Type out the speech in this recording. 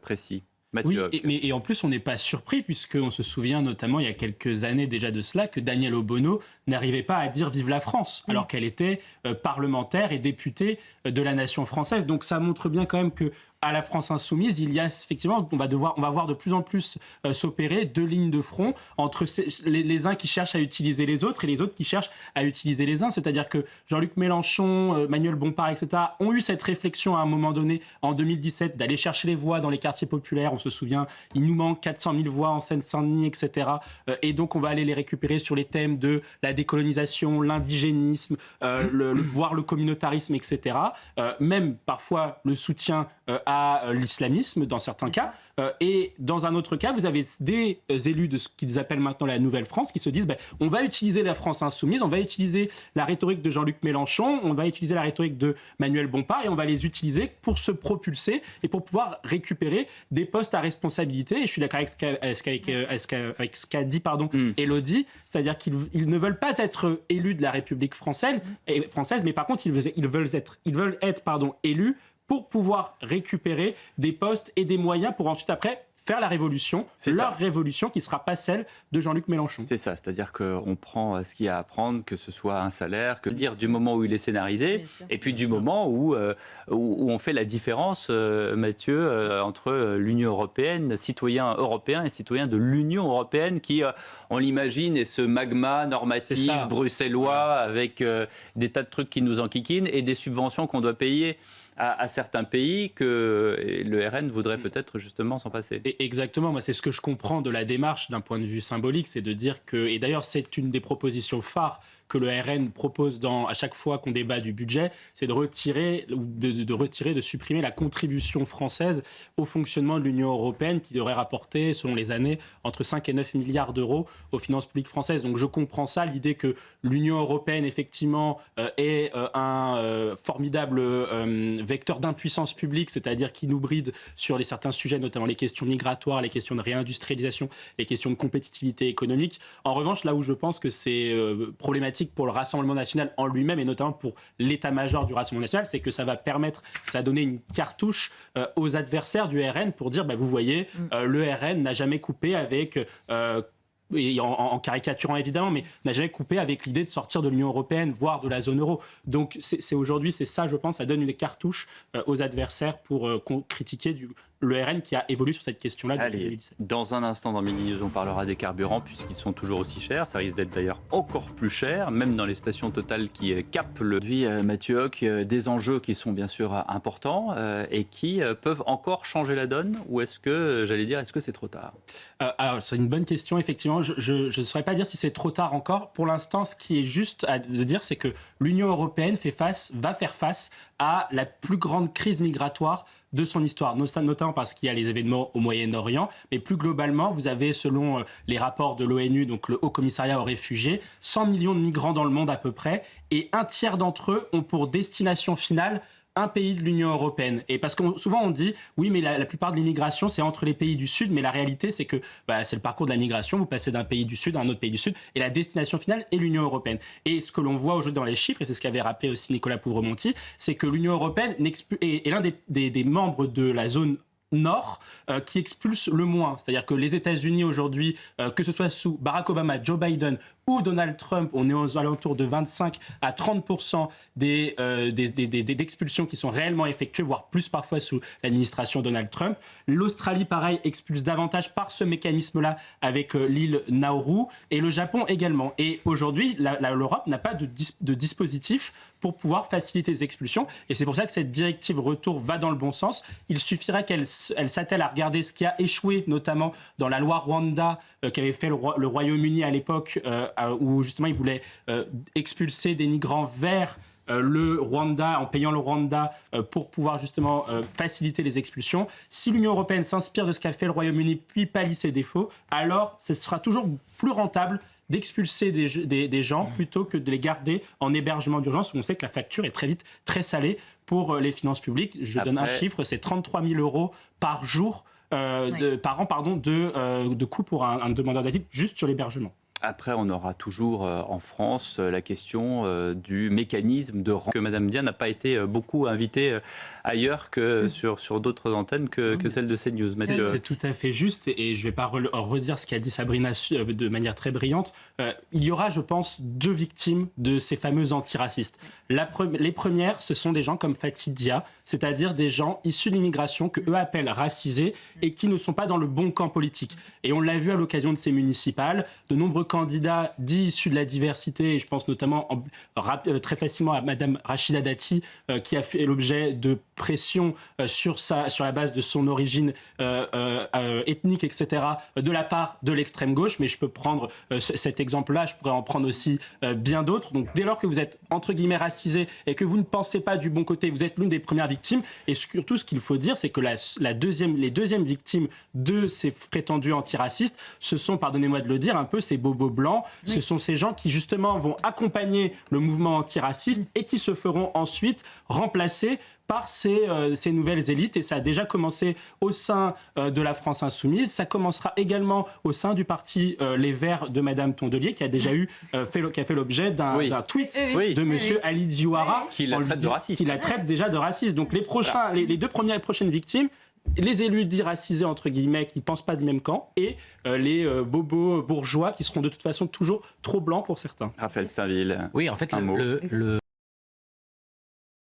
précis. Oui, Mathieu. et en plus, on n'est pas surpris, puisqu'on se souvient notamment, il y a quelques années déjà de cela, que Danielle Obono n'arrivait pas à dire « Vive la France », alors qu'elle était parlementaire et députée de la nation française. Donc ça montre bien quand même que à la France insoumise, il y a effectivement, on va voir de plus en plus s'opérer deux lignes de front entre les uns qui cherchent à utiliser les autres et les autres qui cherchent à utiliser les uns. C'est-à-dire que Jean-Luc Mélenchon, Manuel Bompard, etc. ont eu cette réflexion à un moment donné, en 2017, d'aller chercher les voix dans les quartiers populaires. On se souvient, il nous manque 400 000 voix en Seine-Saint-Denis, etc. Et donc, on va aller les récupérer sur les thèmes de la décolonisation, l'indigénisme, voire le communautarisme, etc. Même parfois le soutien à l'islamisme dans certains cas. Et dans un autre cas, vous avez des élus de ce qu'ils appellent maintenant la Nouvelle-France qui se disent on va utiliser la France insoumise, on va utiliser la rhétorique de Jean-Luc Mélenchon, on va utiliser la rhétorique de Manuel Bompard et on va les utiliser pour se propulser et pour pouvoir récupérer des postes à responsabilité. Et je suis d'accord avec ce qu'a dit Élodie, c'est-à-dire qu'ils ne veulent pas être élus de la République française, mais par contre, ils veulent être élus pour pouvoir récupérer des postes et des moyens pour ensuite, après, faire la révolution, révolution qui ne sera pas celle de Jean-Luc Mélenchon. C'est ça, c'est-à-dire qu'on prend ce qu'il y a à prendre, que ce soit un salaire, que dire du moment où il est scénarisé, et puis du moment où on fait la différence, Mathieu, entre l'Union européenne, citoyens européens et citoyens de l'Union européenne qui, on l'imagine, est ce magma normatif bruxellois avec des tas de trucs qui nous enquiquinent et des subventions qu'on doit payer à certains pays que le RN voudrait peut-être justement s'en passer. Exactement, moi c'est ce que je comprends de la démarche d'un point de vue symbolique, c'est de dire que, et d'ailleurs c'est une des propositions phares que le RN propose à chaque fois qu'on débat du budget, c'est de supprimer la contribution française au fonctionnement de l'Union européenne qui devrait rapporter, selon les années, entre 5 et 9 milliards d'euros aux finances publiques françaises. Donc je comprends ça, l'idée que l'Union européenne, effectivement, est un formidable vecteur d'impuissance publique, c'est-à-dire qui nous bride sur certains sujets, notamment les questions migratoires, les questions de réindustrialisation, les questions de compétitivité économique. En revanche, là où je pense que c'est problématique pour le Rassemblement national en lui-même et notamment pour l'état-major du Rassemblement national, c'est que ça va donner une cartouche aux adversaires du RN pour dire, vous voyez, le RN n'a jamais coupé avec... et en caricaturant évidemment, mais n'a jamais coupé avec l'idée de sortir de l'Union européenne, voire de la zone euro. Donc aujourd'hui, c'est ça, je pense, ça donne une cartouche aux adversaires pour critiquer le RN qui a évolué sur cette question-là depuis 2017. Dans un instant, dans Mini News, on parlera des carburants puisqu'ils sont toujours aussi chers. Ça risque d'être d'ailleurs encore plus cher, même dans les stations Total qui capent le produit. Mathieu Hoc, des enjeux qui sont bien sûr importants et qui peuvent encore changer la donne, ou est-ce que c'est trop tard ? Alors, c'est une bonne question, effectivement. Je ne saurais pas dire si c'est trop tard encore. Pour l'instant, ce qui est juste à dire, c'est que l'Union européenne va faire face à la plus grande crise migratoire de son histoire, notamment parce qu'il y a les événements au Moyen-Orient, mais plus globalement, vous avez, selon les rapports de l'ONU, donc le Haut Commissariat aux réfugiés, 100 millions de migrants dans le monde à peu près, et un tiers d'entre eux ont pour destination finale un pays de l'Union européenne. Et parce que souvent on dit, oui, mais la plupart de l'immigration, c'est entre les pays du Sud, mais la réalité, c'est que c'est le parcours de la migration, vous passez d'un pays du Sud à un autre pays du Sud, et la destination finale est l'Union européenne. Et ce que l'on voit aujourd'hui dans les chiffres, et c'est ce qu'avait rappelé aussi Nicolas Pouvremonti, c'est que l'Union européenne est l'un des membres de la zone Nord qui expulse le moins. C'est-à-dire que les États-Unis aujourd'hui, que ce soit sous Barack Obama, Joe Biden ou Donald Trump, on est aux alentours de 25 à 30% d'expulsions qui sont réellement effectuées, voire plus parfois sous l'administration Donald Trump. L'Australie, pareil, expulse davantage par ce mécanisme-là avec l'île Nauru, et le Japon également. Et aujourd'hui, l'Europe n'a pas de dispositif pour pouvoir faciliter les expulsions, et c'est pour ça que cette directive retour va dans le bon sens. Il suffirait qu'elle s'attelle à regarder ce qui a échoué, notamment dans la loi Rwanda qu'avait fait le Royaume-Uni à l'époque, où justement il voulait expulser des migrants vers le Rwanda, en payant le Rwanda pour pouvoir justement faciliter les expulsions. Si l'Union européenne s'inspire de ce qu'a fait le Royaume-Uni puis pallie ses défauts, alors ce sera toujours plus rentable d'expulser des gens plutôt que de les garder en hébergement d'urgence, où on sait que la facture est très vite très salée pour les finances publiques. Je donne un chiffre, c'est 33 000 € par jour, par an, de coût pour un demandeur d'asile, juste sur l'hébergement. Après, on aura toujours en France la question du mécanisme de rang que Madame Dia n'a pas été beaucoup invitée ailleurs que sur d'autres antennes que celle de CNews. C'est tout à fait juste et je ne vais pas redire ce qu'a dit Sabrina de manière très brillante. Il y aura, je pense, 2 victimes de ces fameux antiracistes. Les premières, ce sont des gens comme Fathi Dia, c'est-à-dire des gens issus de l'immigration que eux appellent racisés et qui ne sont pas dans le bon camp politique. Et on l'a vu à l'occasion de ces municipales, de nombreux candidats dits issus de la diversité, et je pense notamment très facilement à Madame Rachida Dati, qui a fait l'objet de pression sur la base de son origine ethnique, etc., de la part de l'extrême gauche. Mais je peux prendre cet exemple-là, je pourrais en prendre aussi bien d'autres. Donc dès lors que vous êtes entre guillemets racisé et que vous ne pensez pas du bon côté, vous êtes l'une des premières victimes. Et surtout, ce qu'il faut dire, c'est que les deuxièmes victimes de ces prétendus antiracistes, ce sont, pardonnez-moi de le dire, un peu ces bobos blancs. Oui. Ce sont ces gens qui justement vont accompagner le mouvement antiraciste et qui se feront ensuite remplacer par ces nouvelles élites. Et ça a déjà commencé au sein de la France Insoumise. Ça commencera également au sein du parti Les Verts de Madame Tondelier, qui a déjà fait l'objet d'un tweet de Monsieur Ali Diouara, qui la traite de raciste. Qui la traite déjà de raciste. Donc les deux prochaines victimes, les élus dits racisés, entre guillemets, qui ne pensent pas du même camp, et les bobos bourgeois qui seront de toute façon toujours trop blancs pour certains. Raphaël Stainville. Oui, en fait,